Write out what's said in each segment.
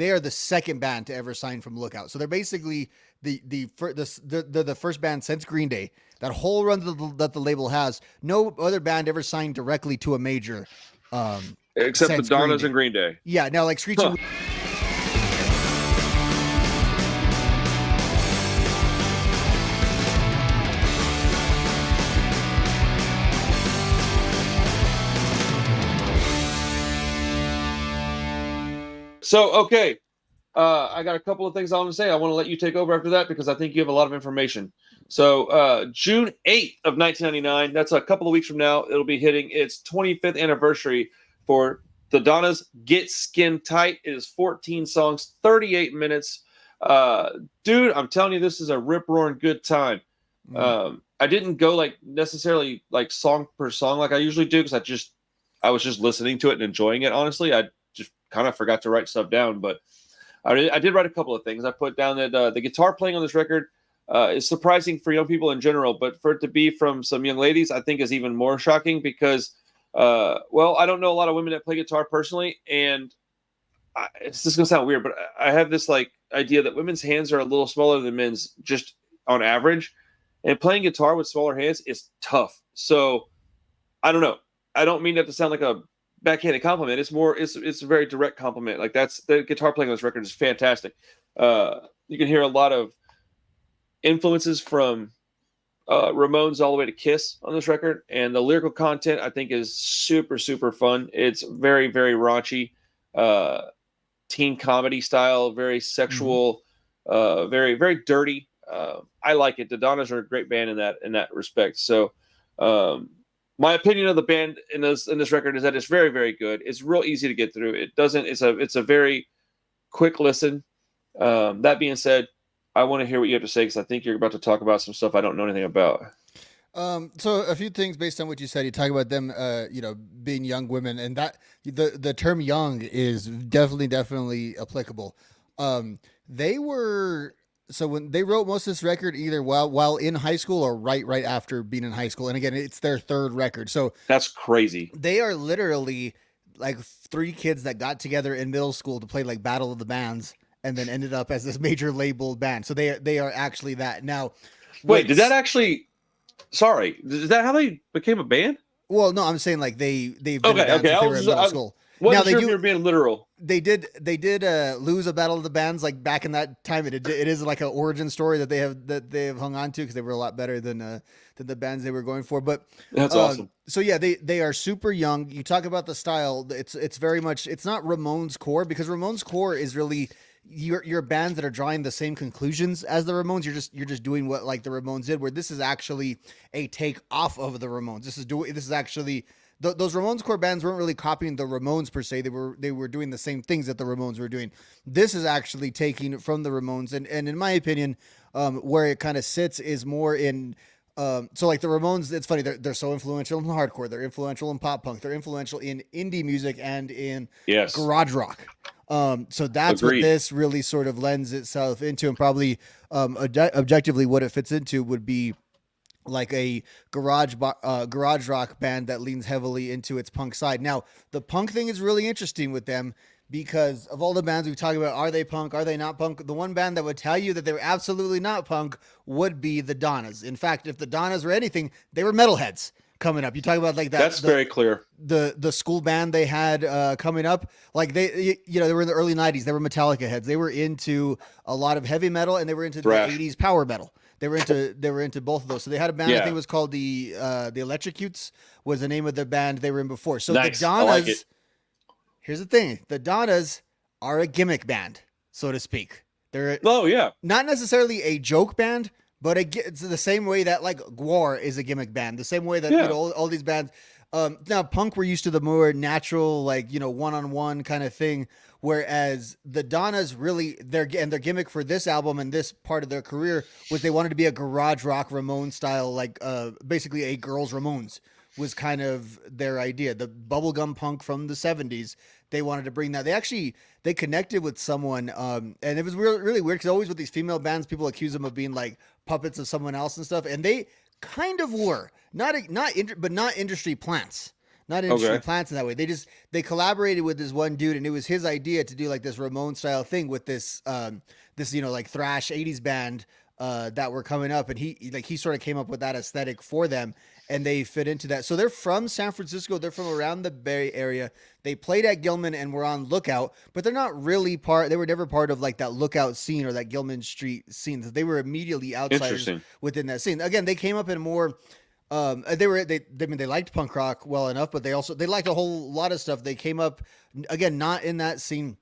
they are the second band to ever sign from Lookout. So they're basically the first band since Green Day. That whole run that the label has, no other band ever signed directly to a major, Except the since Green Donnas Day. and Green Day. Yeah, now like Screeching. Huh. So, okay. I got a couple of things I want to say. I want to let you take over after that because I think you have a lot of information. So, June 8th of 1999, that's a couple of weeks from now, it'll be hitting its 25th anniversary for the Donnas Get Skintight. It is 14 songs, 38 minutes. Dude, I'm telling you, this is a rip-roaring good time. I didn't go like necessarily like song per song like I usually do because I was just listening to it and enjoying it. Honestly, I just kind of forgot to write stuff down, but I did write a couple of things. I put down that the guitar playing on this record is surprising for young people in general, but for it to be from some young ladies, I think is even more shocking because, well, I don't know a lot of women that play guitar personally, and it's just gonna sound weird, but I have this like idea that women's hands are a little smaller than men's, just on average, and playing guitar with smaller hands is tough. So I don't know. I don't mean that to sound like a backhanded compliment. It's a very direct compliment. Like the guitar playing on this record is fantastic. You can hear a lot of influences from Ramones all the way to Kiss on this record, and the lyrical content I think is super super fun. It's very very raunchy, teen comedy style, very sexual, very very dirty. I like it. The Donnas are a great band in that respect. So. My opinion of the band in this record is that it's very, very good. It's real easy to get through. It's a very quick listen. That being said, I want to hear what you have to say because I think you're about to talk about some stuff I don't know anything about. So a few things based on what you said. You talk about them, being young women, and that the term "young" is definitely applicable. They were. So when they wrote most of this record, either while in high school or right after being in high school, and again, it's their third record. So that's crazy. They are literally like three kids that got together in middle school to play like Battle of the Bands, and then ended up as this major labeled band. So they are actually that now. Wait, did that actually? Sorry, is that how they became a band? Well, no, I'm saying like they've been okay. I was middle school. Now they you're being literal. They did lose a Battle of the Bands like back in that time. It is like an origin story that they have hung on to because they were a lot better than the bands they were going for. But that's awesome. So yeah, they are super young. You talk about the style. It's very much, it's not Ramones core, because Ramones core is really your bands that are drawing the same conclusions as the Ramones. You're just doing what like the Ramones did. Where this is actually a take off of the Ramones. This is actually. Those Ramones core bands weren't really copying the Ramones per se. They were doing the same things that the Ramones were doing. This is actually taking from the Ramones, and in my opinion, where it kind of sits is more in. So like the Ramones, it's funny. They're so influential in hardcore. They're influential in pop punk. They're influential in indie music and in garage rock. So that's what this really sort of lends itself into, and probably objectively what it fits into would be like a garage rock band that leans heavily into its punk side. Now, the punk thing is really interesting with them because of all the bands we've talked about. Are they punk? Are they not punk? The one band that would tell you that they were absolutely not punk would be the Donnas. In fact, if the Donnas were anything, they were metalheads coming up. You talk about like that. That's very clear. The school band they had coming up, like they were in the early 90s. They were Metallica heads. They were into a lot of heavy metal, and they were into thrash. The 80s power metal. They were into both of those. So they had a band, I think it was called the Electrocutes was the name of the band they were in before. So nice. The Donnas, here's the thing. The Donnas are a gimmick band, so to speak. They're not necessarily a joke band, but it's the same way that like Gwar is a gimmick band. The same way that all these bands. Now punk, we're used to the more natural, like, one-on-one kind of thing. Whereas the Donnas really, their gimmick for this album and this part of their career was they wanted to be a garage rock Ramones style, like basically a girls Ramones was kind of their idea. The bubblegum punk from the 70s, they wanted to bring that. They connected with someone, and it was really weird because always with these female bands, people accuse them of being like puppets of someone else and stuff, and they kind of were not industry plants. not industry plants in that way. They collaborated with this one dude, and it was his idea to do like this Ramon style thing with this like thrash 80s band that were coming up, and he sort of came up with that aesthetic for them, and they fit into that. So they're from San Francisco, they're from around the Bay Area. They played at Gilman and were on Lookout, but they're not really they were never part of like that Lookout scene or that Gilman Street scene. They were immediately outsiders within that scene. Again, they came up in a more they liked punk rock well enough, but they liked a whole lot of stuff. They came up again, not in that scene,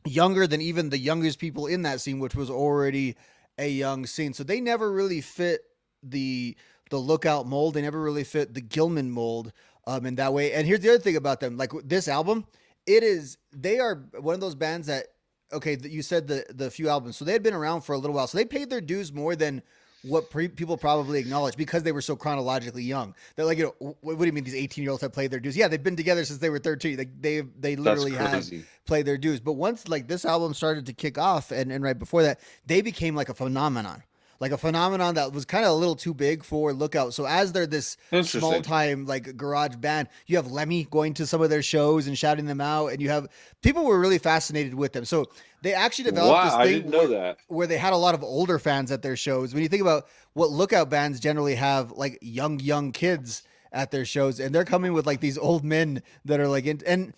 younger than even the youngest people in that scene, which was already a young scene. So they never really fit the Lookout mold. They never really fit the Gilman mold in that way. And here's the other thing about them, like this album, they are one of those bands that, okay, you said the few albums, so they had been around for a little while, so they paid their dues more than what people probably acknowledge because they were so chronologically young. They're like, what do you mean these 18-year-olds have played their dues? Yeah, they've been together since they were 13. Like they literally have played their dues. But once like this album started to kick off and right before that, they became like a phenomenon. Like a phenomenon that was kind of a little too big for Lookout. So as they're this small time like garage band, you have Lemmy going to some of their shows and shouting them out, and you have people were really fascinated with them. So they actually developed this thing I didn't know that. Where they had a lot of older fans at their shows. When you think about what Lookout bands generally have, like young kids at their shows, and they're coming with like these old men that are like and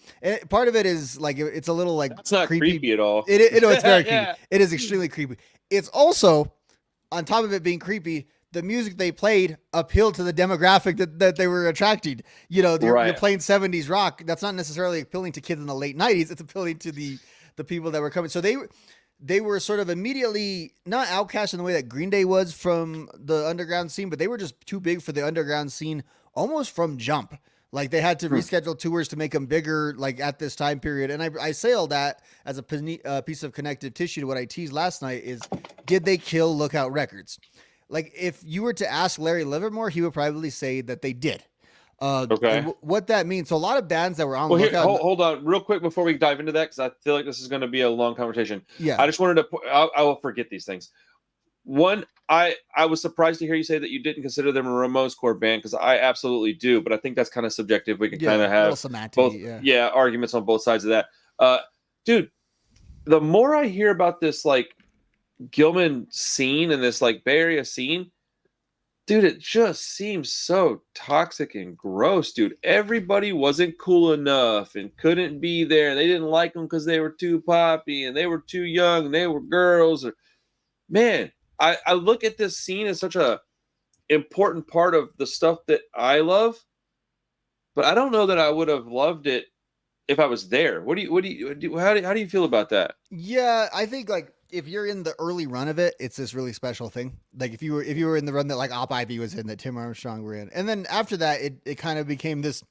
part of it is like it's a little like it's not creepy at all. It's very creepy. It is extremely creepy. It's also, on top of it being creepy, the music they played appealed to the demographic that they were attracting. You're playing 70s rock. That's not necessarily appealing to kids in the late 90s. It's appealing to the people that were coming. So they were sort of immediately not outcast in the way that Green Day was from the underground scene, but they were just too big for the underground scene almost from jump. Like they had to reschedule tours to make them bigger, like at this time period. And I say all that as a piece of connective tissue to what I teased last night is, did they kill Lookout Records? Like if you were to ask Larry Livermore, he would probably say that they did. What that means. So a lot of bands that were on Lookout. Hold on real quick before we dive into that, because I feel like this is going to be a long conversation. Yeah. I just wanted to, I will forget these things. One, I was surprised to hear you say that you didn't consider them a Ramones core band, because I absolutely do, but I think that's kind of subjective. We can kind of have both arguments on both sides of that. Dude, the more I hear about this like Gilman scene and this like Bay Area scene, dude, it just seems so toxic and gross, dude. Everybody wasn't cool enough and couldn't be there. They didn't like them because they were too poppy and they were too young and they were girls. Man, I look at this scene as such a important part of the stuff that I love, but I don't know that I would have loved it if I was there. How do you feel about that? Yeah, I think like if you're in the early run of it, it's this really special thing. Like if you were in the run that like Op Ivy was in, that Tim Armstrong were in, and then after that, it kind of became this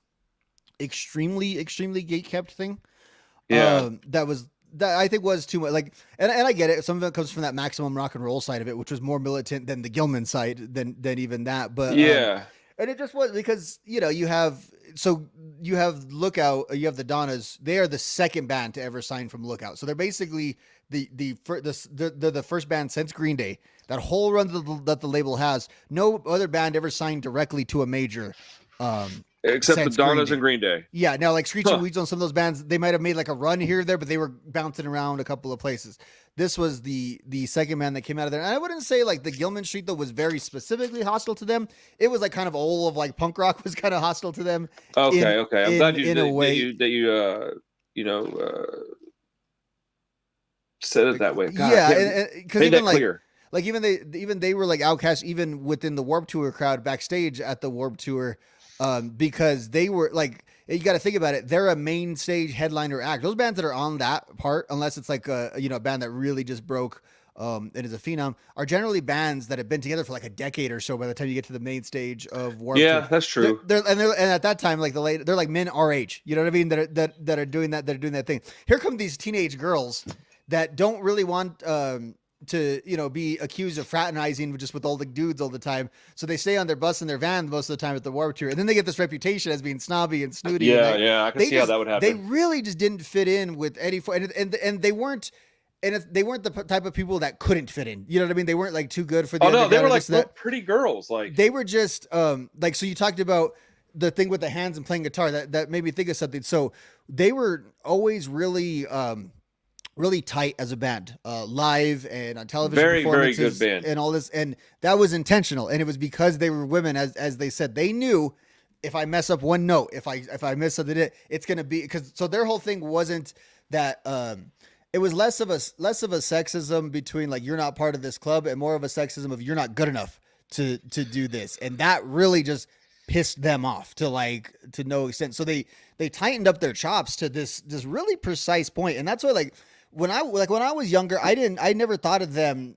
extremely gatekept thing. Yeah, that I think was too much. Like, and I get it. Some of it comes from that Maximum Rock and Roll side of it, which was more militant than the Gilman side than even that. But yeah. And it just was because, you have Lookout, you have the Donnas. They are the second band to ever sign from Lookout. So they're basically they're the first band since Green Day. That whole run that the label has, no other band ever signed directly to a major. Except the Donnas and Green Day. Yeah. Now, like Screeching Weeds on some of those bands, they might have made like a run here or there, but they were bouncing around a couple of places. This was the second band that came out of there. And I wouldn't say like the Gilman Street though was very specifically hostile to them. It was like kind of all of like punk rock was kind of hostile to them. Okay. I'm glad you said it that way. God, yeah, because even like clear. Like even they were like outcasts even within the Warped Tour crowd backstage at the Warped Tour, because they were like, you got to think about it. They're a main stage headliner act. Those bands that are on that part, unless it's like a band that really just broke, and is a phenom, are generally bands that have been together for like a decade or so by the time you get to the main stage of Warped Tour. Yeah, that's true. And at that time, like they're like men our age. You know what I mean? That are doing that thing. Here come these teenage girls that don't really want to be accused of fraternizing just with all the dudes all the time, so they stay on their bus and their van most of the time at the Warped Tour, and then they get this reputation as being snobby and snooty. I can see how that would happen. They really just didn't fit in with Eddie, and they weren't. And they weren't the type of people that couldn't fit in. You know what I mean? They weren't like too good for the. Oh no, they were like pretty girls. Like they were just like, so you talked about the thing with the hands and playing guitar that made me think of something. So they were always really really tight as a band, live and on television Very, very good performances band. and all this, and that was intentional. And it was because they were women, as they said, they knew if I mess up one note, if I miss something, it's gonna be because so their whole thing wasn't that. It was less of a sexism between like you're not part of this club and more of a sexism of you're not good enough to do this, and that really just pissed them off to no extent. So they tightened up their chops to this really precise point, and that's why when I was younger, I never thought of them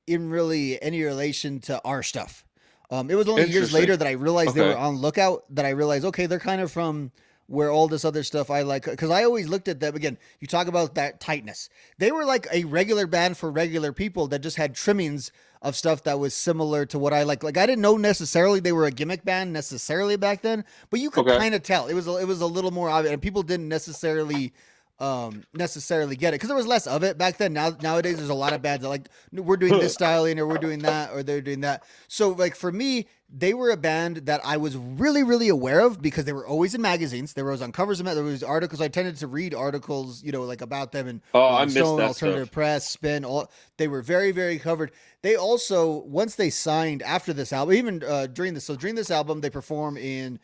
in really any relation to our stuff. It was only years later that I realized they were on Lookout, that I realized, okay, they're kind of from where all this other stuff I like, because I always looked at them, again, you talk about that tightness. They were like a regular band for regular people that just had trimmings of stuff that was similar to what I like. Like I didn't know necessarily they were a gimmick band necessarily back then, but you could kind of tell. It was a little more obvious, and people didn't necessarily get it because there was less of it back then. Nowadays there's a lot of bands that like we're doing this styling or we're doing that or they're doing that. So like for me, they were a band that I was really, really aware of because they were always in magazines. They were always on covers of them. There was articles. I tended to read articles, like about them and I missed Stone, that Alternative stuff. Press, Spin. They were very, very covered. They also, once they signed after this album, even during this album, they perform in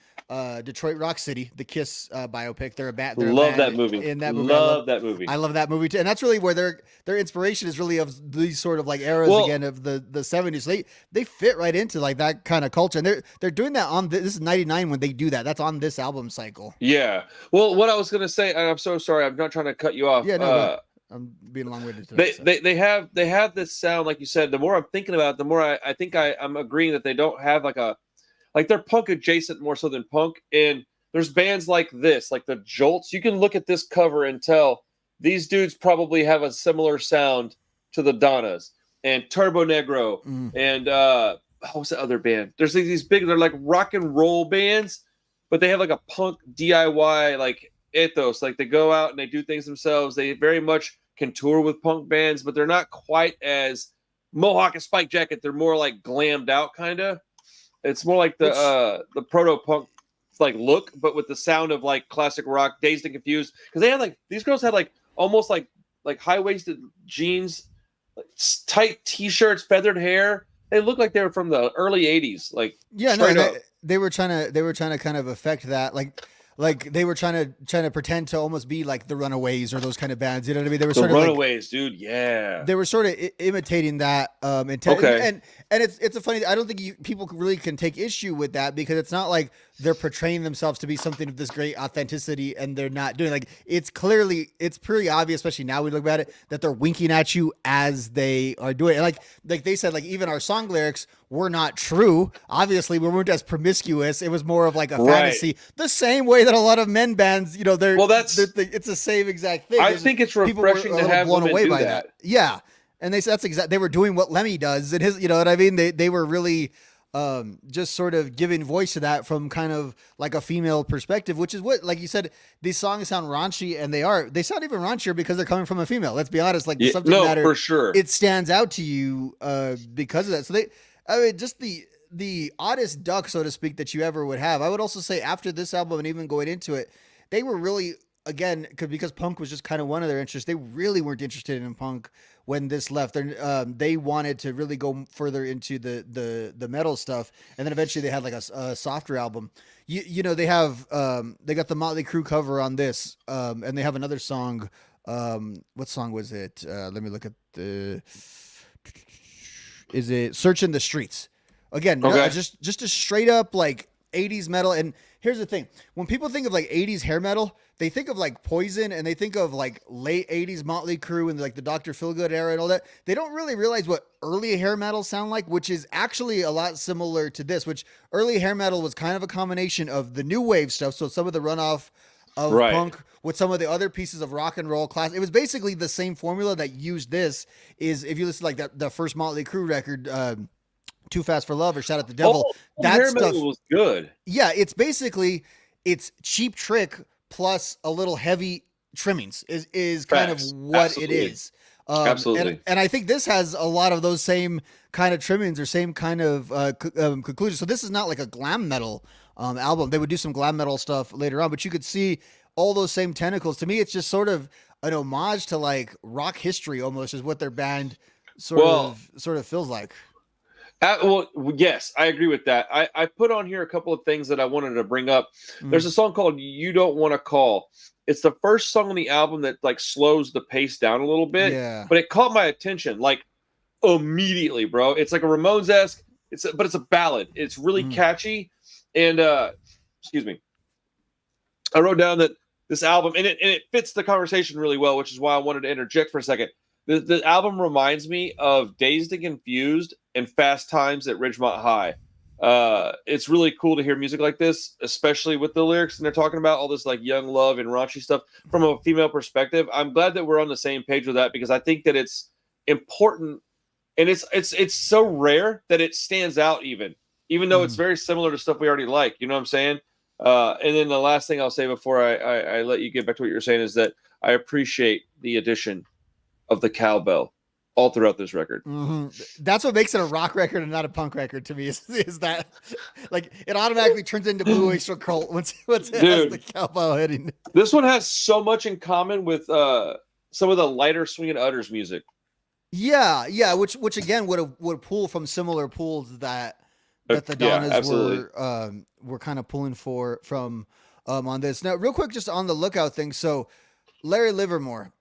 Detroit Rock City, the Kiss biopic. They're a band. Love that movie. In that movie, love that movie. I love that movie too, and that's really where their inspiration is really of these sort of like eras again of the 70s. They fit right into like that kind of culture, and they're doing that on this is 99 when they do that. That's on this album cycle. Yeah. Well, what I was gonna say, and I'm so sorry, I'm not trying to cut you off. Yeah, no. I'm being long-winded today. They have this sound, like you said. The more I'm thinking about it, the more I think I'm agreeing that they don't have they're punk adjacent more so than punk. And there's bands like this, like the Jolts. You can look at this cover and tell these dudes probably have a similar sound to the Donnas and Turbo Negro and what was the other band? There's these big, they're like rock and roll bands, but they have like a punk DIY like ethos. Like they go out and they do things themselves. They very much can tour with punk bands, but they're not quite as Mohawk and Spike Jacket. They're more like glammed out kind of. It's more like the proto punk like look, but with the sound of like classic rock, Dazed and Confused. Because they had like these girls had like almost like high waisted jeans, like, tight t-shirts, feathered hair. They look like they were from the early '80s. Like they were trying to kind of affect that like they were trying to pretend to almost be like the Runaways or those kind of bands. You know what I mean? They were sort of Runaways, dude. Yeah. They were sort of imitating that. And it's a funny. I don't think people really can take issue with that because it's not like they're portraying themselves to be something of this great authenticity and they're not doing it's pretty obvious, especially now we look at it, that they're winking at you as they are doing it. Like they said, like even our song lyrics were not true. Obviously, we weren't as promiscuous. It was more of like a fantasy, the same way that a lot of men bands, it's the same exact thing. I think it's refreshing to have blown away by that. Yeah. And they said they were doing what Lemmy does and his, you know what I mean? They were really just sort of giving voice to that from kind of like a female perspective, which is what, like you said, these songs sound raunchy, and they sound even raunchier because they're coming from a female. Let's be honest, like the subject matter, for sure, it stands out to you because of that. So just the oddest duck, so to speak, that you ever would have. I would also say after this album and even going into it, they were really, again, because punk was just kind of one of their interests. They really weren't interested in punk when this left. They wanted to really go further into the metal stuff, and then eventually they had like a softer album. They have they got the Motley Crue cover on this, and they have another song. What song was it? Let me look at is it Searching the Streets? Again, just a straight up like 80s metal. And here's the thing. When people think of like 80s hair metal, they think of like Poison and they think of like late 80s Motley Crue and like the Dr. Feelgood era and all that. They don't really realize what early hair metal sound like, which is actually a lot similar to this, which early hair metal was kind of a combination of the new wave stuff. So some of the runoff of punk with some of the other pieces of rock and roll class. It was basically the same formula that used this. Is if you listen to like the first Motley Crue record, Too Fast for Love or Shout at the Devil, that stuff was good. Yeah, it's basically Cheap Trick plus a little heavy trimmings is kind of what it is. Absolutely. And I think this has a lot of those same kind of trimmings or same kind of conclusions. So this is not like a glam metal album. They would do some glam metal stuff later on, but you could see all those same tentacles. To me, it's just sort of an homage to like rock history almost is what their band sort of feels like. Well, yes, I agree with that. I put on here a couple of things that I wanted to bring up. There's a song called "You Don't Want to Call." It's the first song on the album that like slows the pace down a little bit. Yeah. But it caught my attention like immediately, bro. It's like a Ramones-esque. But it's a ballad. It's really catchy. And excuse me. I wrote down that this album and it fits the conversation really well, which is why I wanted to interject for a second. The album reminds me of Dazed and Confused and Fast Times at Ridgemont High. It's really cool to hear music like this, especially with the lyrics, and they're talking about all this like young love and raunchy stuff from a female perspective. I'm glad that we're on the same page with that because I think that it's important, and it's so rare that it stands out even though it's very similar to stuff we already like. You know what I'm saying? And then the last thing I'll say before I let you get back to what you're saying is that I appreciate the addition of the cowbell all throughout this record. That's what makes it a rock record and not a punk record to me is that like it automatically turns into Blue Oyster Cult once it has the cowbell hitting. This one has so much in common with some of the lighter Swingin' Utters music. Yeah, which again would pull from similar pools that the Donnas were kind of pulling from on this. Now, real quick, just on the Lookout thing. So Larry Livermore,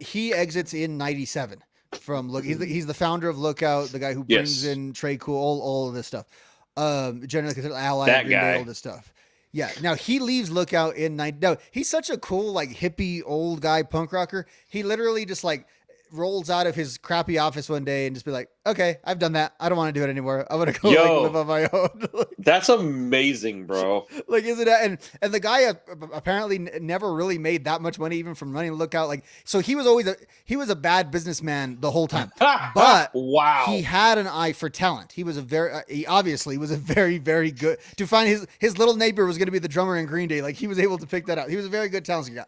he exits in '97 from Look. He's the founder of Lookout, the guy who brings in Trey Cool, all of this stuff. Generally considered ally, Green Day, all this stuff. Yeah. Now he leaves Lookout in '90. No, he's such a cool like hippie old guy punk rocker. He literally just like rolls out of his crappy office one day and just be like, okay, I've done that. I don't want to do it anymore. I'm going to go live on my own. That's amazing, bro. Like, isn't that? And the guy apparently never really made that much money, even from running Lookout. Like, so he was always he was a bad businessman the whole time, but wow, he had an eye for talent. He was he obviously was a very, very good to find his little neighbor was going to be the drummer in Green Day. Like he was able to pick that out. He was a very good talent guy.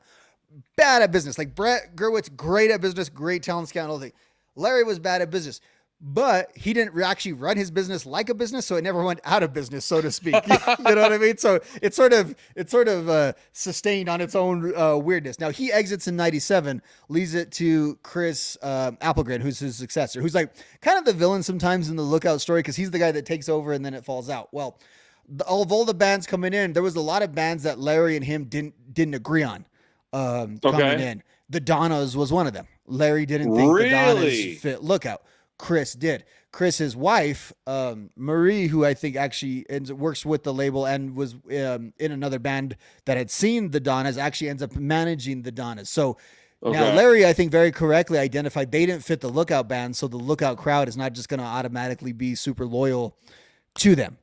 Bad at business. Like Brett Gerwitz, great at business, great talent scout, all thing. Larry was bad at business, but he didn't actually run his business like a business, so it never went out of business, so to speak. You know what I mean? So it's sort of sustained on its own weirdness. Now he exits in '97, leaves it to Chris Applegren, who's his successor, who's like kind of the villain sometimes in the Lookout story because he's the guy that takes over and then it falls out. Well, of all the bands coming in, there was a lot of bands that Larry and him didn't agree on. Coming in. The Donnas was one of them. Larry didn't think the Donnas fit Lookout. Chris did. Chris's wife, Marie, who I think actually works with the label and was in another band that had seen the Donnas, actually ends up managing the Donnas. So now Larry, I think very correctly identified they didn't fit the Lookout band, so the Lookout crowd is not just going to automatically be super loyal to them.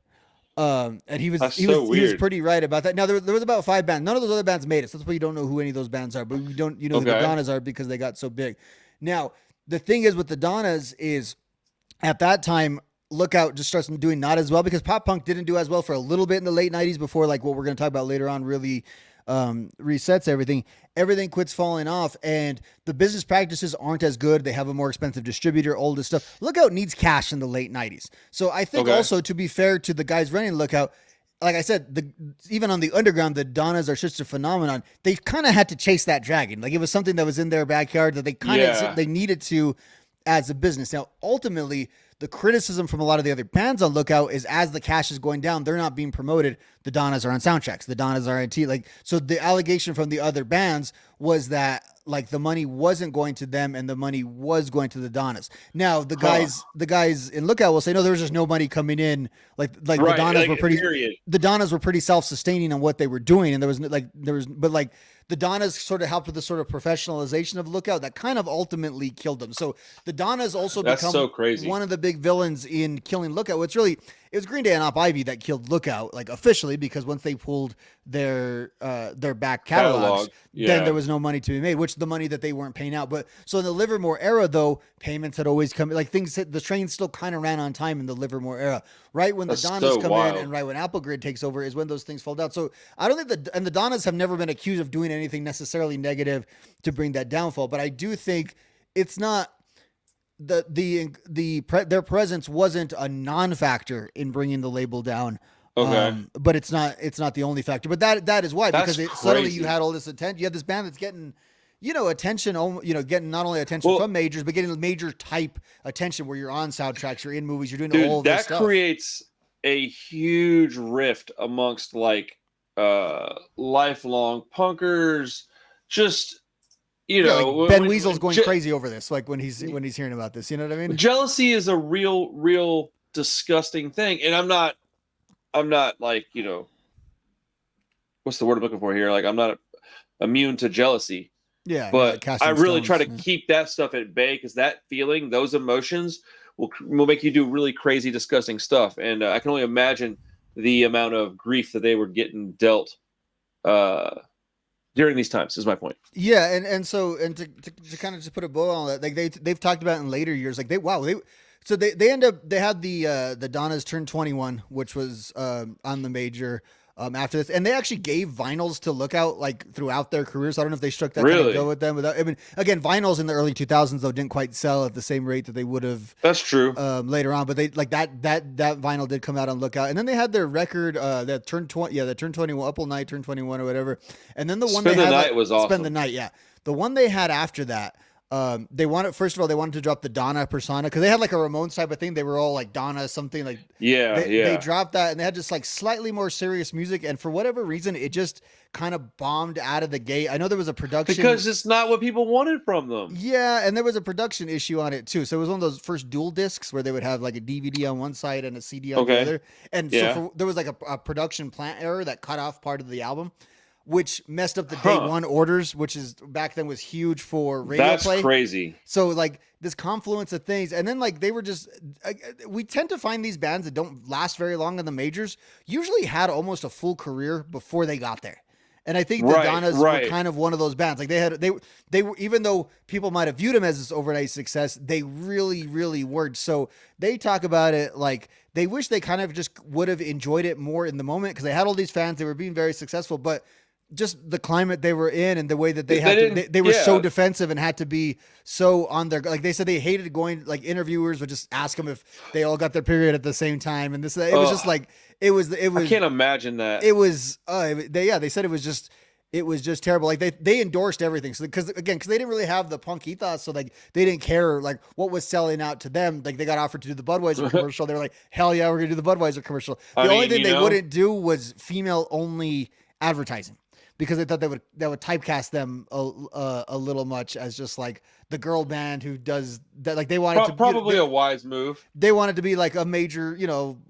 And he was pretty right about that. Now there was about 5 bands. None of those other bands made it. So that's why you don't know who any of those bands are, but you know who the Donnas are because they got so big. Now, the thing is with the Donnas is at that time, Lookout just starts doing not as well because pop punk didn't do as well for a little bit in the late '90s before like what we're going to talk about later on really resets everything. Everything quits falling off and the business practices aren't as good. They have a more expensive distributor, all this stuff. Lookout needs cash in the late '90s. So I think also to be fair to the guys running Lookout, like I said, even on the underground, the Donnas are such a phenomenon. They kind of had to chase that dragon. Like it was something that was in their backyard that they kind of they needed to as a business. Now, ultimately, the criticism from a lot of the other bands on Lookout is as the cash is going down, they're not being promoted. The Donnas are on soundtracks. The Donnas are on so the allegation from the other bands was that like the money wasn't going to them and the money was going to the Donnas. Now the guys in Lookout will say, no, there was just no money coming in. Like the Donnas were the Donnas were pretty self-sustaining on what they were doing. And but the Donnas sort of helped with the sort of professionalization of Lookout that kind of ultimately killed them. So the Donnas also become so crazy. One of the big villains in killing Lookout. It was Green Day and Op Ivy that killed Lookout, like officially, because once they pulled their back catalogs, then there was no money to be made, which the money that they weren't paying out. But so in the Livermore era, though, payments had always come, like the train still kind of ran on time in the Livermore era. Right when the Donnas come in and right when Applegren takes over is when those things fall down. So I don't think the Donnas have never been accused of doing anything necessarily negative to bring that downfall, but I do think it's not. Their presence wasn't a non-factor in bringing the label down Okay. But it's not the only factor. But that is why, That's because suddenly you crazy. had all this attention. You had this band that's getting, attention. Getting not only attention Well, from majors, but getting major type attention where you're on soundtracks, you're in movies, you're doing all dude, of this that stuff. creates a huge rift amongst like lifelong punkers. Just Like Ben Weasel's going crazy over this. Like when he's hearing about this, you know what I mean? Jealousy is a real disgusting thing, and I'm not like what's the word I'm looking for here? Like I'm not immune to jealousy. Yeah, But like I really stones, try to keep that stuff at bay because that feeling, those emotions will make you do really crazy, disgusting stuff. And I can only imagine the amount of grief that they were getting dealt during these times is my point. Yeah, and to kind of just put a bow on that, like they've talked about in later years, like they had the Donnas turn 21, which was on the major after this, and they actually gave vinyls to Lookout like throughout their careers. I don't know if they struck that kind of deal with them. I mean, again, vinyls in the early 2000s though didn't quite sell at the same rate that they would have. That's true. Later on, but they like that vinyl did come out on Lookout, and then they had their record that turned 21, Up All Night, turned 21 or whatever, and then the one Spend they the had Night was awesome. Spend the Night, yeah. The one they had after that. They wanted to drop the Donna persona because they had like a Ramones type of thing. They were all like Donna something like they dropped that and they had just like slightly more serious music, and for whatever reason it just kind of bombed out of the gate. I know there was a production because it's not what people wanted from them. Yeah, and there was a production issue on it too. So it was one of those first dual discs where they would have like a DVD on one side and a CD on the other, and so there was like a production plant error that cut off part of the album, which messed up the day one orders, which is back then was huge for radio play. That's crazy. So like this confluence of things, and then like they were just, we tend to find these bands that don't last very long in the majors usually had almost a full career before they got there. And I think the Donnas were kind of one of those bands. Like they were, even though people might have viewed them as this overnight success, they really weren't. So they talk about it like they wish they kind of just would have enjoyed it more in the moment because they had all these fans. They were being very successful, but just the climate they were in and the way that they were so defensive and had to be so on their, like they said they hated going, like interviewers would just ask them if they all got their period at the same time. And it was just like, it was, I can't imagine that. It was, they said it was just terrible. Like they endorsed everything. So because they didn't really have the punk ethos. So like they didn't care like what was selling out to them. Like they got offered to do the Budweiser commercial. They were like, hell yeah, we're going to do the Budweiser commercial. The only thing they wouldn't do was female only advertising, because they thought that would typecast them a little much as just like the girl band who does that. Like they wanted to probably a wise move. They wanted to be like a major,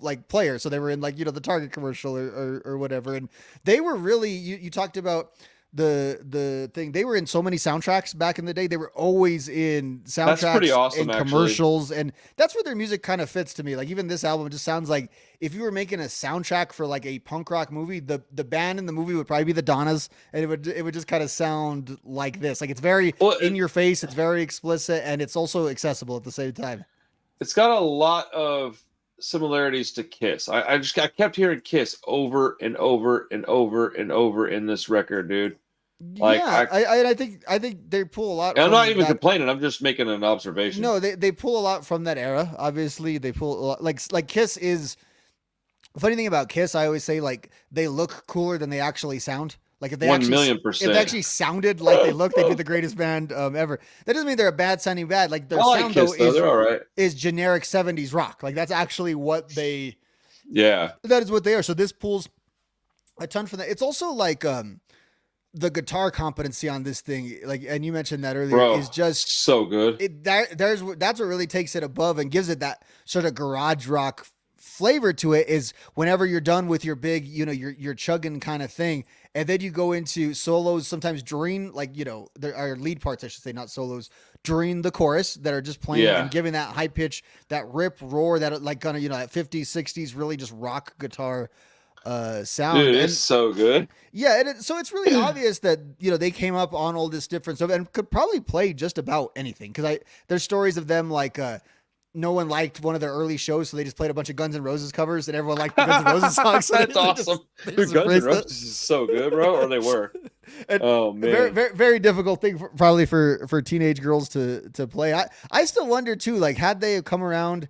like player. So they were in like, the Target commercial or whatever. And they were really, you talked about the thing. They were in so many soundtracks back in the day. They were always in soundtracks. That's pretty awesome, and commercials. And that's where their music kind of fits to me. Like even this album just sounds like if you were making a soundtrack for like a punk rock movie, the band in the movie would probably be the Donnas, and it would just kind of sound like this. Like it's very in your face, it's very explicit, and it's also accessible at the same time. It's got a lot of similarities to Kiss. I kept hearing Kiss over and over and over and over in this record, dude. Like, yeah, I think they pull a lot. I'm not even complaining. I'm just making an observation. No, they pull a lot from that era. Obviously, they pull a lot. Like Kiss is. The funny thing about Kiss, I always say like they look cooler than they actually sound. Like if they 1,000,000%. if they actually sounded like they look, they'd be the greatest band ever. That doesn't mean they're a bad sounding band. Like their sound Kiss, though, they're all right. Is generic 70s rock. Like that's actually what they. Yeah. That is what they are. So this pulls a ton from that. It's also like the guitar competency on this thing, like, and you mentioned that earlier, is just so good. That's what really takes it above and gives it that sort of garage rock flavor to it. Is whenever you're done with your big, your chugging kind of thing, and then you go into solos, sometimes during, like, there are lead parts, I should say, not solos, during the chorus that are just playing and giving that high pitch, that rip roar, that like kind of, that 50s, 60s, really just rock guitar sound. Dude, it's so good. Yeah, and so it's really obvious that they came up on all this different stuff and could probably play just about anything. Because there's stories of them like no one liked one of their early shows, so they just played a bunch of Guns N' Roses covers, and everyone liked the Guns N' Roses songs. So that's awesome. Dude, Guns N' Roses is so good, bro. Or they were. Oh man, very, very, very difficult thing probably for teenage girls to play. I still wonder too, like had they come around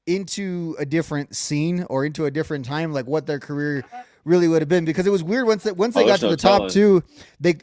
into a different scene or into a different time, like what their career really would have been, because it was weird once they got to the top two, they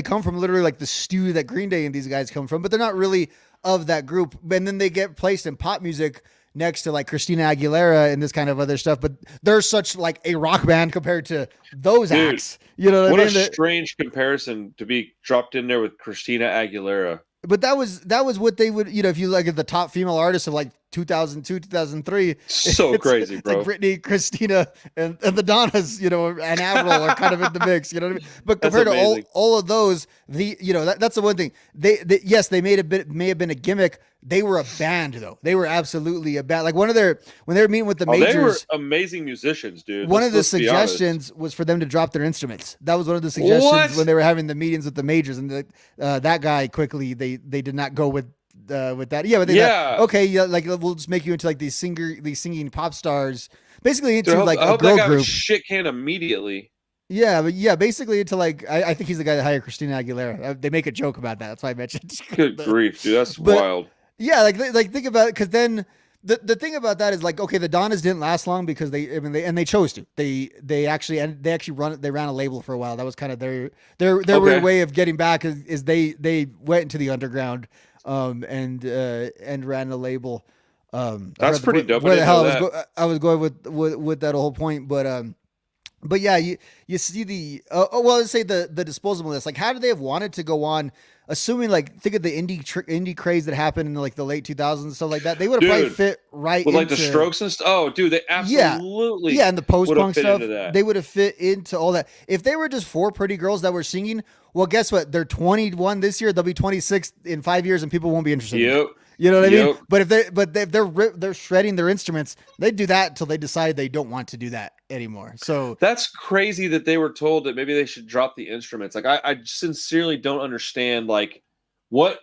come from literally like the stew that Green Day and these guys come from, but they're not really of that group. And then they get placed in pop music next to like Christina Aguilera and this kind of other stuff, but they're such like a rock band compared to those acts. You know what I mean? A strange comparison to be dropped in there with Christina Aguilera. But that was what they would, if you look at the top female artists of like 2002, 2003. So crazy, bro. It's like Britney, Christina, and the Donnas, and Avril are kind of in the mix. You know what I mean? But compared to all of those, that's the one thing. Yes, they may have been a gimmick. They were a band, though. They were absolutely a band. Like when they were meeting with the majors, they were amazing musicians, dude. One of the suggestions was for them to drop their instruments. That was one of the suggestions when they were having the meetings with the majors, and that guy quickly they did not go with that. Yeah, but they thought, okay, yeah, like we'll just make you into like these singing pop stars, basically into like a girl group. Shit can immediately. Yeah, but basically into like I think he's the guy that hired Christina Aguilera. They make a joke about that. That's why I mentioned. Good grief, dude, that's wild. Yeah, like think about it, because then the thing about that is like, okay, the Donnas didn't last long because they chose to. They actually ran a label for a while. That was kind of their weird way of getting back is they went into the underground and ran a label. That's pretty dope. Where the hell I was going with that whole point, but yeah, you see the let's say the disposableness. Like, how do they have wanted to go on? Assuming, like, think of the indie craze that happened in like the late 2000s and stuff like that, they would have probably fit right with like the Strokes and stuff. Oh, dude, they absolutely and the post-punk stuff. They would have fit into all that. If they were just four pretty girls that were singing, well, guess what? They're 21 this year. They'll be 26 in 5 years, and people won't be interested. Yep. You know what I mean? But if they're shredding their instruments, they do that until they decide they don't want to do that anymore. So that's crazy that they were told that maybe they should drop the instruments. Like I sincerely don't understand. Like what's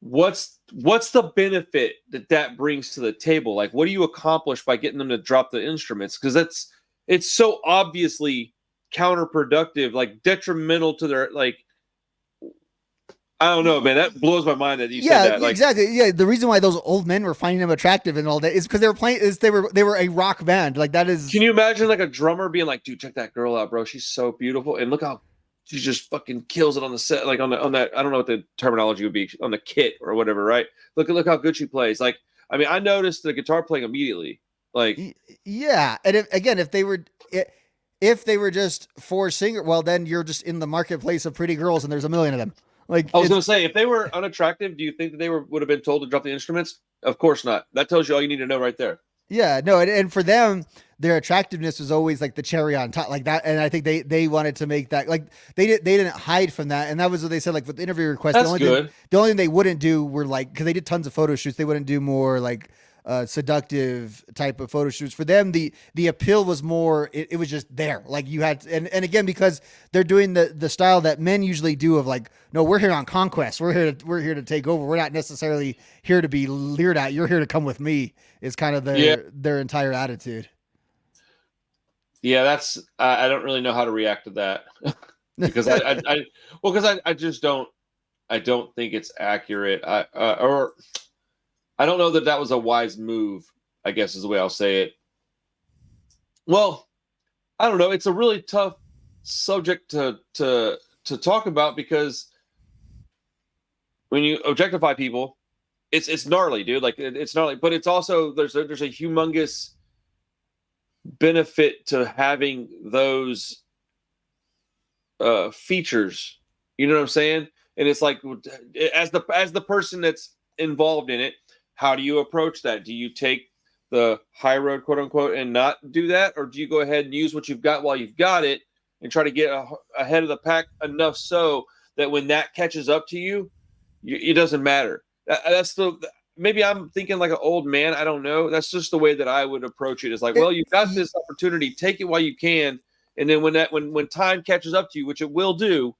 the benefit that brings to the table? Like, what do you accomplish by getting them to drop the instruments? Because it's so obviously counterproductive, like detrimental to their like. I don't know, man. That blows my mind that you said that. Like, exactly. Yeah, the reason why those old men were finding them attractive and all that is because they were playing. They were a rock band. Like that is. Can you imagine like a drummer being like, "Dude, check that girl out, bro. She's so beautiful, and look how she just fucking kills it on the set. Like on that. I don't know what the terminology would be on the kit or whatever, right? Look how good she plays. Like, I mean, I noticed the guitar playing immediately. Like, yeah, and if they were just four singers, well, then you're just in the marketplace of pretty girls, and there's a million of them. Like I was going to say, if they were unattractive, do you think that they would have been told to drop the instruments? Of course not. That tells you all you need to know right there. Yeah, no, and for them, their attractiveness was always like the cherry on top, like that. And I think they wanted to make that like they didn't hide from that, and that was what they said. Like with the interview requests, the only thing they wouldn't do were like, because they did tons of photo shoots, they wouldn't do more like seductive type of photo shoots. For them, the appeal was more, it was just there. Like you had, and again, because they're doing the style that men usually do of like, no, we're here on conquest. We're here to take over. We're not necessarily here to be leered at. You're here to come with me is kind of their entire attitude. Yeah. That's, I don't really know how to react to that because I just don't think it's accurate. I don't know that was a wise move, I guess is the way I'll say it. Well, I don't know. It's a really tough subject to talk about because when you objectify people, it's gnarly, dude. Like it's gnarly, but it's also there's a humongous benefit to having those features. You know what I'm saying? And it's like as the person that's involved in it, how do you approach that? Do you take the high road, quote unquote, and not do that? Or do you go ahead and use what you've got while you've got it and try to get ahead of the pack enough so that when that catches up to you, it doesn't matter. Maybe I'm thinking like an old man. I don't know. That's just the way that I would approach it. It's like, well, you've got this opportunity, take it while you can. And then when time catches up to you, which it will do,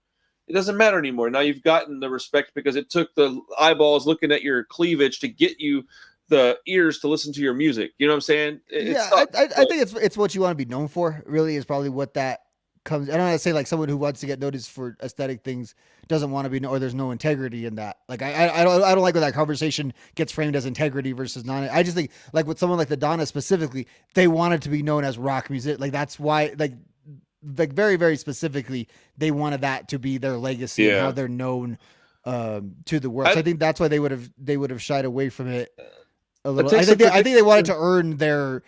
it doesn't matter anymore. Now you've gotten the respect because it took the eyeballs looking at your cleavage to get you the ears to listen to your music. You know what I'm saying? I think it's what you want to be known for. Really, is probably what that comes. I don't want to say like someone who wants to get noticed for aesthetic things doesn't want to be, or there's no integrity in that. Like I don't like when that conversation gets framed as integrity versus non. I just think like with someone like the Donnas specifically, they wanted to be known as rock music. Like that's why like very very specifically they wanted that to be their legacy and how they're known to the world. So I think that's why they would have shied away from it a little. I think they wanted to earn their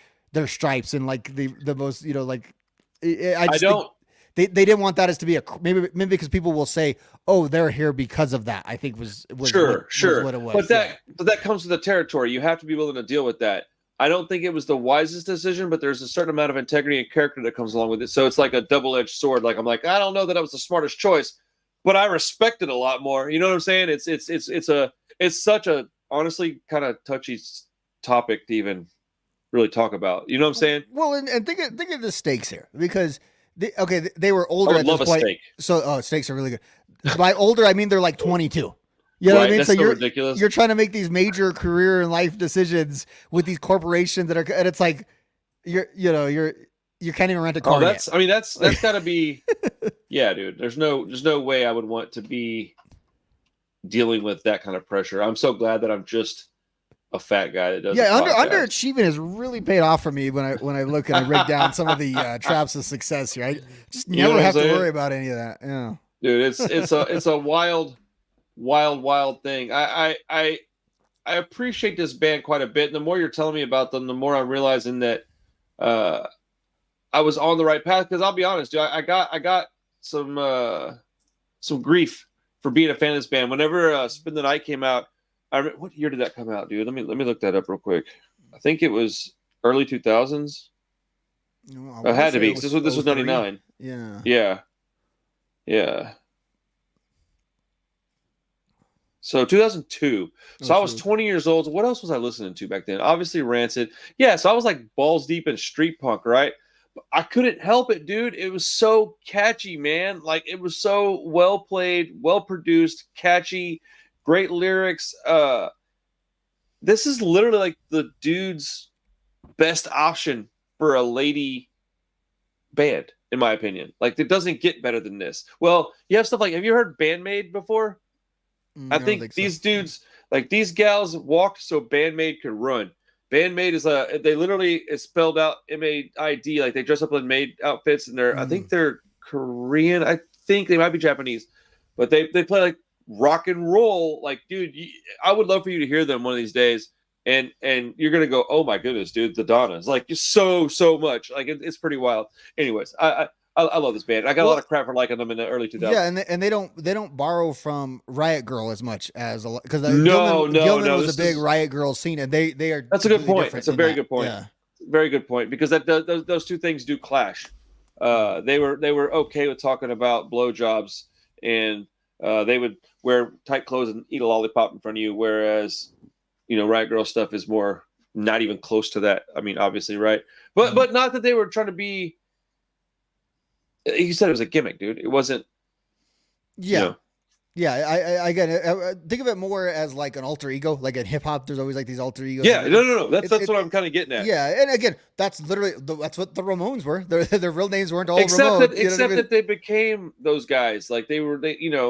stripes and like the most, you know, like they didn't want that as to be maybe because people will say, oh, they're here because of that. I think was sure what it was. But that comes with the territory. You have to be willing to deal with that. I don't think it was the wisest decision, but there's a certain amount of integrity and character that comes along with it. So it's like a double-edged sword. Like I'm like, I don't know that I was the smartest choice, but I respect it a lot more. You know what I'm saying? It's such a honestly kind of touchy topic to even really talk about. You know what I'm saying? Well, and think of the stakes here, because they were older. I would love a steak. So steaks are really good. By older, I mean they're like 22. You know what I mean? That's so so you're ridiculous. You're trying to make these major career and life decisions with these corporations and it's like you can't even rent a car. That's gotta be yeah, dude. There's no way I would want to be dealing with that kind of pressure. I'm so glad that I'm just a fat guy that does. Yeah, underachievement has really paid off for me when I look and I break down some of the traps of success here. I just never have to worry about any of that. Yeah, dude, it's a wild thing. I appreciate this band quite a bit. And the more you're telling me about them, the more I'm realizing that I was on the right path. Because I'll be honest, dude, I got some grief for being a fan of this band. Whenever Spend the Night came out, what year did that come out, dude? Let me look that up real quick. I think it was early 2000s. It had to be. This was 99. Yeah. So 2002. So I was 20 years old. What else was I listening to back then? Obviously Rancid. Yeah, so I was like balls deep in street punk, right? But I couldn't help it, dude. It was so catchy, man. Like it was so well played, well produced, catchy, great lyrics. This is literally like the dude's best option for a lady band, in my opinion. Like it doesn't get better than this. Well, you have stuff like, have you heard Bandmade before? I think these dudes, like these gals, walked so Bandmade could run. Bandmade is they literally is spelled out MAID, like they dress up in maid outfits, and I think they're Korean. I think they might be Japanese, but they play like rock and roll. Like, dude, I would love for you to hear them one of these days, and you're gonna go, oh my goodness, dude, the Donnas, like just so much. Like it's pretty wild. Anyways, I love this band. I got a lot of crap for liking them in the early 2000s. Yeah, and they don't borrow from Riot Girl as much as because Gilman was a big Riot Girl scene, and they are. That's a good point. That's a very good point. Yeah. Very good point, because those two things do clash. They were okay with talking about blowjobs, and they would wear tight clothes and eat a lollipop in front of you, whereas Riot Girl stuff is more not even close to that. I mean, obviously, right? But not that they were trying to be. You said it was a gimmick, dude. It wasn't. Yeah, yeah. I get it. Think of it more as like an alter ego. Like in hip hop, there's always like these alter egos. Yeah, no. That's what I'm kind of getting at. Yeah, and again, that's literally that's what the Ramones were. Their real names weren't all except Ramones. Except that they became those guys. Like they were.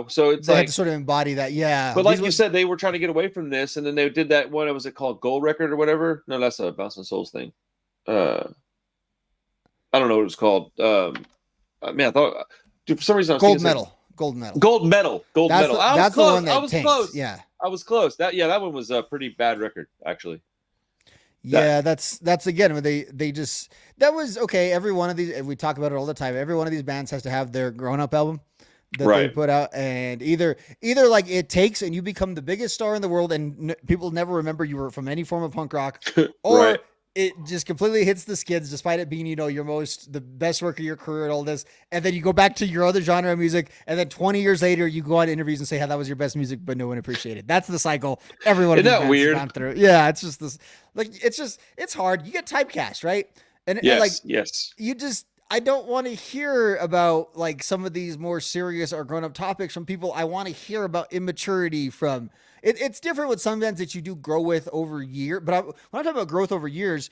So it's they like had to sort of embody that. Yeah, but like you said, they were trying to get away from this, and then they did that one. Was it called Gold Record or whatever? No, that's a Bouncing Souls thing. I don't know what it was called. Man, I thought, dude, for some reason, I was Gold Medal. I was close. I was close. Yeah, I was close. That one was a pretty bad record, actually. Yeah, that's again when they just that was okay. Every one of these, we talk about it all the time. Every one of these bands has to have their grown-up album that they put out, and either like it takes and you become the biggest star in the world, and people never remember you were from any form of punk rock, or it just completely hits the skids, despite it being, the best work of your career and all this. And then you go back to your other genre of music. And then 20 years later, you go on interviews and say how that was your best music, but no one appreciated it. That's the cycle everyone Isn't that weird? Gone through. Yeah. It's just this, like, it's hard. You get typecast, right? And yes. I don't want to hear about like some of these more serious or grown up topics from people. I want to hear about immaturity from it's different with some bands that you do grow with over years. But when I'm talking about growth over years,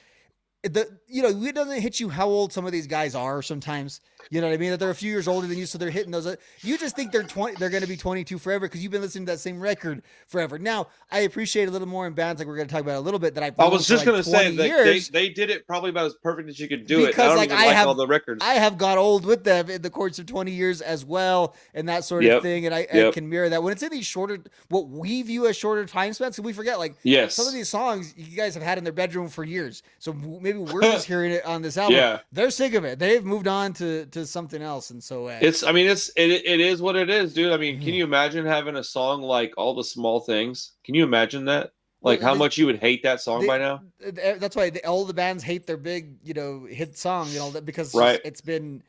it doesn't hit you how old some of these guys are sometimes. You know what I mean? That they're a few years older than you, so they're hitting those. You just think they're 20. They're going to be 22 forever because you've been listening to that same record forever. Now, I appreciate a little more in bands like we're going to talk about a little bit that I've I known was for just like going to 20 say that years. they did it probably about as perfect as you could do it. Because I don't like even like all the records. I have got old with them in the course of 20 years as well, and that sort of Yep. thing. And I can mirror that when it's in these shorter, what we view as shorter time spans. Because we forget, like some of Yes. these songs you guys have had in their bedroom for years. So maybe we're just hearing it on this album. Yeah. They're sick of it. They've moved on to something else, and so It's. I mean, it is what it is, dude. I mean, can you imagine having a song like "All the Small Things"? Can you imagine that? Like how much you would hate that song by now? That's why all the bands hate their big, hit song, because Right. it's been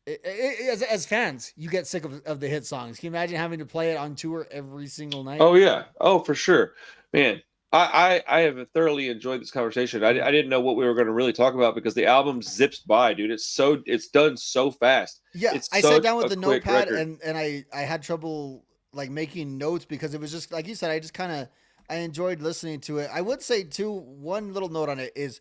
as fans, you get sick of the hit songs. Can you imagine having to play it on tour every single night? Oh yeah. Oh, for sure, man. I have thoroughly enjoyed this conversation. I didn't know what we were going to really talk about because the album zips by, dude. It's done so fast. Yeah, It's I such sat down with a the quick notepad record. and I had trouble like making notes because it was just like you said. I just kind of I enjoyed listening to it. I would say too, one little note on it is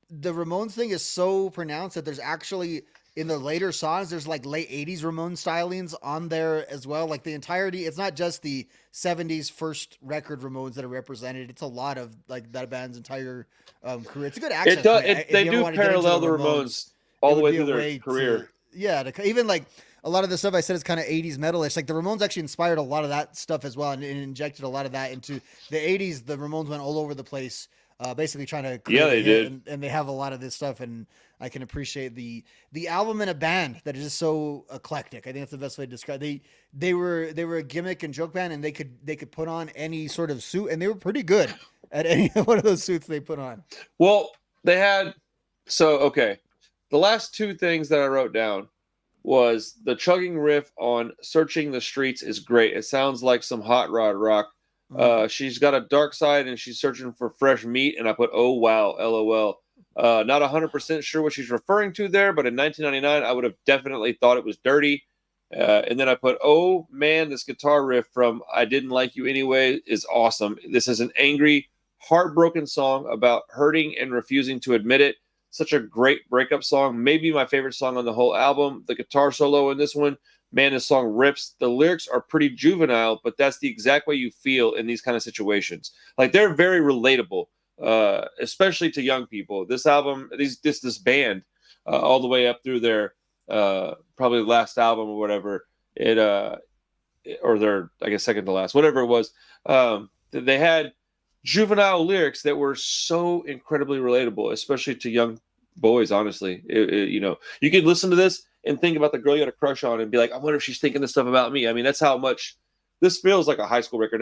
the Ramones thing is so pronounced that there's actually in the later songs there's like late 80s Ramon stylings on there as well. Like the entirety, it's not just the 70s first record Ramones that are represented. It's a lot of like that band's entire career. It's a good access It does. point. If They you ever do want to get into parallel the Ramones all it the would way be through a their way career. to even like a lot of the stuff I said is kind of 80s metalish. Like the Ramones actually inspired a lot of that stuff as well and injected a lot of that into the 80s. The Ramones went all over the place, basically trying to create Yeah, a they hit, did. and they have a lot of this stuff. And I can appreciate the album in a band that is just so eclectic. I think that's the best way to describe. They were a gimmick and joke band, and they could put on any sort of suit, and they were pretty good at any one of those suits they put on. Well, they had. So okay, the last two things that I wrote down was the chugging riff on "Searching the Streets" is great. It sounds like some hot rod rock. She's got a dark side and she's searching for fresh meat. And I put, "Oh wow, LOL." Not 100% sure what she's referring to there, but in 1999, I would have definitely thought it was dirty. And then I put, "Oh man, this guitar riff from I Didn't Like You Anyway is awesome. This is an angry, heartbroken song about hurting and refusing to admit it. Such a great breakup song. Maybe my favorite song on the whole album. The guitar solo in this one, man, this song rips. The lyrics are pretty juvenile, but that's the exact way you feel in these kind of situations. Like they're very relatable, especially to young people. This album, this band, all the way up through their probably last album or whatever, or their, I guess, second to last, whatever it was. They had juvenile lyrics that were so incredibly relatable, especially to young boys. Honestly, you could listen to this and think about the girl you had a crush on and be like, I wonder if she's thinking this stuff about me. I mean, that's how much this feels like a high school record.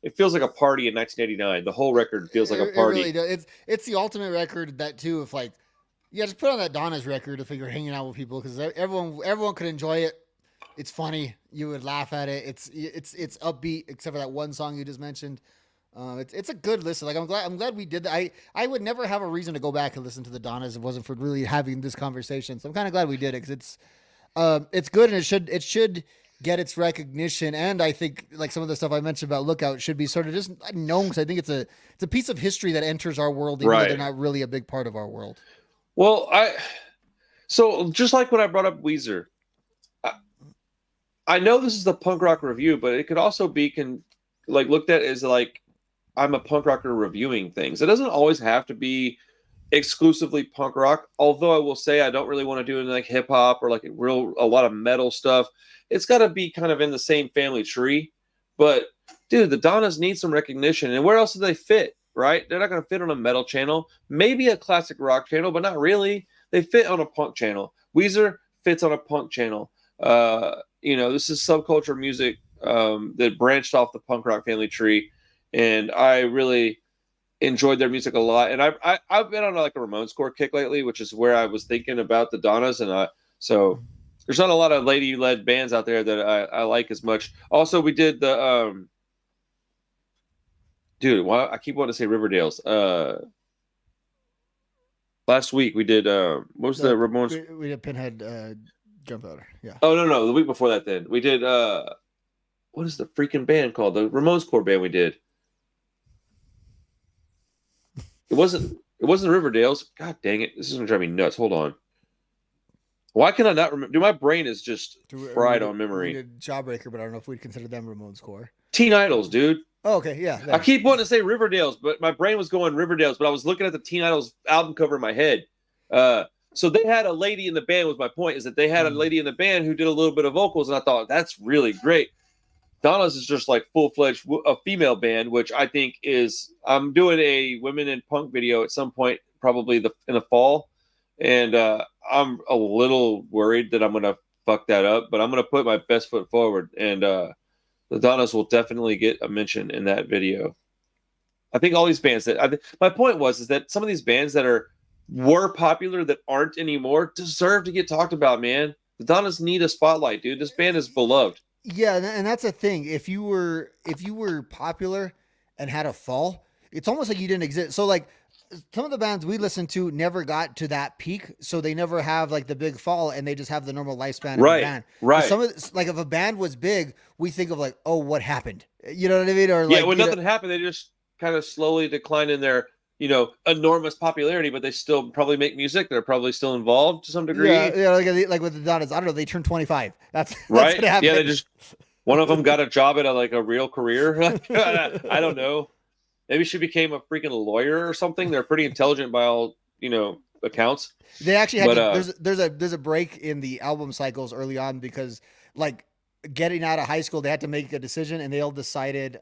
It feels like a party in 1989. The whole record feels like a party. It really does. It's the ultimate record that too. If like, yeah, just put on that Donna's record if you're hanging out with people because everyone could enjoy it. It's funny. You would laugh at it. It's upbeat except for that one song you just mentioned. It's a good listen. Like I'm glad we did that. I would never have a reason to go back and listen to the Donnas if it wasn't for really having this conversation. So I'm kind of glad we did it because it's good and it should get its recognition. And I think like some of the stuff I mentioned about Lookout should be sort of just known because I think it's a piece of history that enters our world even though they're not really a big part of our world. Well, so just like when I brought up Weezer, I know this is the punk rock review, but it could also be looked at as like I'm a punk rocker reviewing things. It doesn't always have to be exclusively punk rock. Although I will say I don't really want to do like hip hop or like a lot of metal stuff. It's got to be kind of in the same family tree. But dude, the Donnas need some recognition. And where else do they fit? Right? They're not going to fit on a metal channel. Maybe a classic rock channel, but not really. They fit on a punk channel. Weezer fits on a punk channel. This is subculture music that branched off the punk rock family tree, and I really enjoyed their music a lot. And I've been on like a Ramones core kick lately, which is where I was thinking about the Donnas, and so there's not a lot of lady-led bands out there that I like as much. Also, we did the dude. Why I keep wanting to say Riverdale's. Last week we did what was the Ramones? We did Pinhead Gunpowder. Yeah. Oh no, the week before that. Then we did what is the freaking band called? The Ramones core band we did. It wasn't It wasn't Riverdale's. God dang it! This is gonna drive me nuts. Hold on. Why can I not remember? Dude, my brain is just fried on We memory. did Jawbreaker, but I don't know if we'd consider them Ramones core. Teen Idols, dude. Oh, okay, yeah. I keep wanting to say Riverdale's, but my brain was going Riverdale's, but I was looking at the Teen Idols album cover in my head. So they had a lady in the band, was my point, is that they had a lady in the band who did a little bit of vocals, and I thought, that's really great. Donna's is just like full-fledged a female band, which I think is, I'm doing a women in punk video at some point, probably in the fall, and I'm a little worried that I'm going to fuck that up, but I'm going to put my best foot forward, and the Donnas will definitely get a mention in that video. I think all these bands my point is that some of these bands that were popular that aren't anymore deserve to get talked about, man. The Donnas need a spotlight, dude. This band is beloved. Yeah, and that's the thing. If you were popular and had a fall, it's almost like you didn't exist. So like some of the bands we listened to never got to that peak, so they never have like the big fall, and they just have the normal lifespan of the band. Right. Some of like if a band was big, we think of like, oh, what happened? You know what I mean? Or like, when nothing happened, they just kind of slowly declined in their enormous popularity, but they still probably make music. They're probably still involved to some degree. Yeah, like with the Donnas, I don't know. They turned 25. That's right. What happened. Yeah, they just one of them got a job at a real career. I don't know. Maybe she became a freaking lawyer or something. They're pretty intelligent by all accounts. They actually had there's a break in the album cycles early on because like getting out of high school, they had to make a decision, and they all decided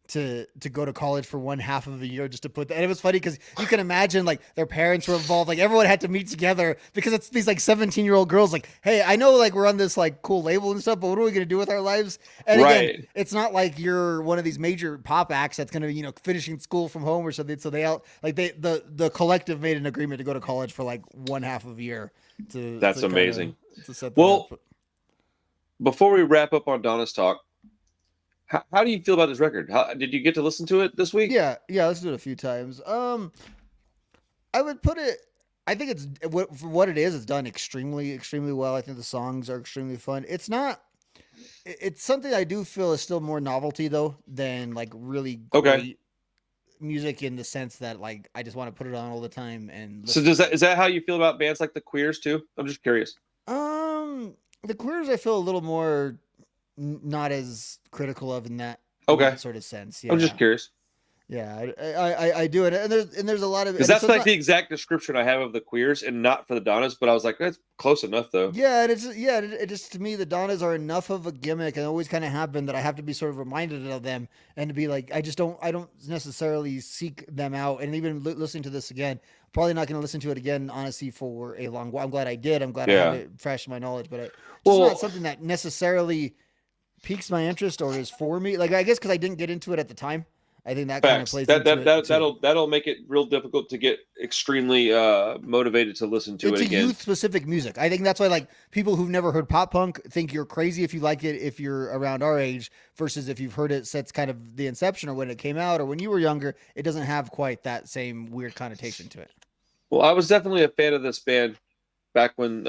to go to college for one half of a year just to put that. And it was funny because you can imagine like their parents were involved, like everyone had to meet together because it's these like 17-year-old girls like, hey, I know like we're on this like cool label and stuff, but what are we going to do with our lives? And again, it's not like you're one of these major pop acts that's going to, finishing school from home or something. So the collective made an agreement to go to college for like one half of a year that's amazing. To set that up. Before we wrap up on Donna's talk, how do you feel about this record? Did you get to listen to it this week? Yeah, I listened to it a few times. I would put it. I think it's for what it is. It's done extremely, extremely well. I think the songs are extremely fun. It's not. It's something I do feel is still more novelty though than like really great music in the sense that like I just want to put it on all the time and. So is that how you feel about bands like the Queers too? I'm just curious. The Queers I feel a little more. Not as critical of in that sort of sense. Yeah. I'm just curious. Yeah, I do it, and there's a lot of because that's like the exact description I have of the Queers, and not for the Donnas, but I was like, that's close enough though. Yeah, and it just to me the Donnas are enough of a gimmick and always kind of have been that I have to be sort of reminded of them and to be like I don't necessarily seek them out, and even listening to this again, probably not going to listen to it again honestly for a long while. I'm glad I did. I'm glad I have it fresh in my knowledge, but it's not something that necessarily piques my interest or is for me. Like I guess because I didn't get into it at the time. I think that kind of plays that'll make it real difficult to get extremely motivated to listen to it again. It's youth specific music. I think that's why like people who've never heard pop punk think you're crazy if you like it if you're around our age versus if you've heard it since kind of the inception or when it came out or when you were younger, it doesn't have quite that same weird connotation to it. Well, I was definitely a fan of this band back when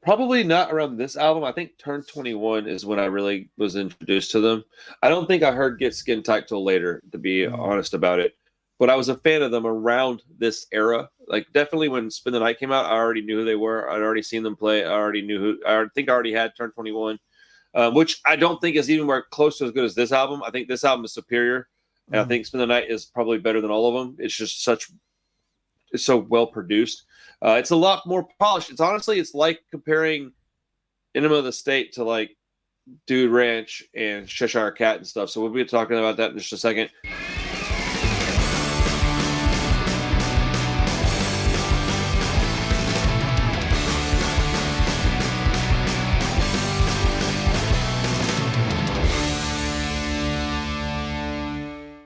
probably not around this album. I think Turn 21 is when I really was introduced to them. I don't think I heard Get Skintight till later, to be honest about it. But I was a fan of them around this era. Like definitely when Spend the Night came out, I already knew who they were. I'd already seen them play. I think I already had Turn 21, which I don't think is even close to as good as this album. I think this album is superior. And I think Spend the Night is probably better than all of them. It's just it's so well produced. It's a lot more polished. It's like comparing Enema of the State to like Dude Ranch and Cheshire Cat and stuff. So we'll be talking about that in just a second.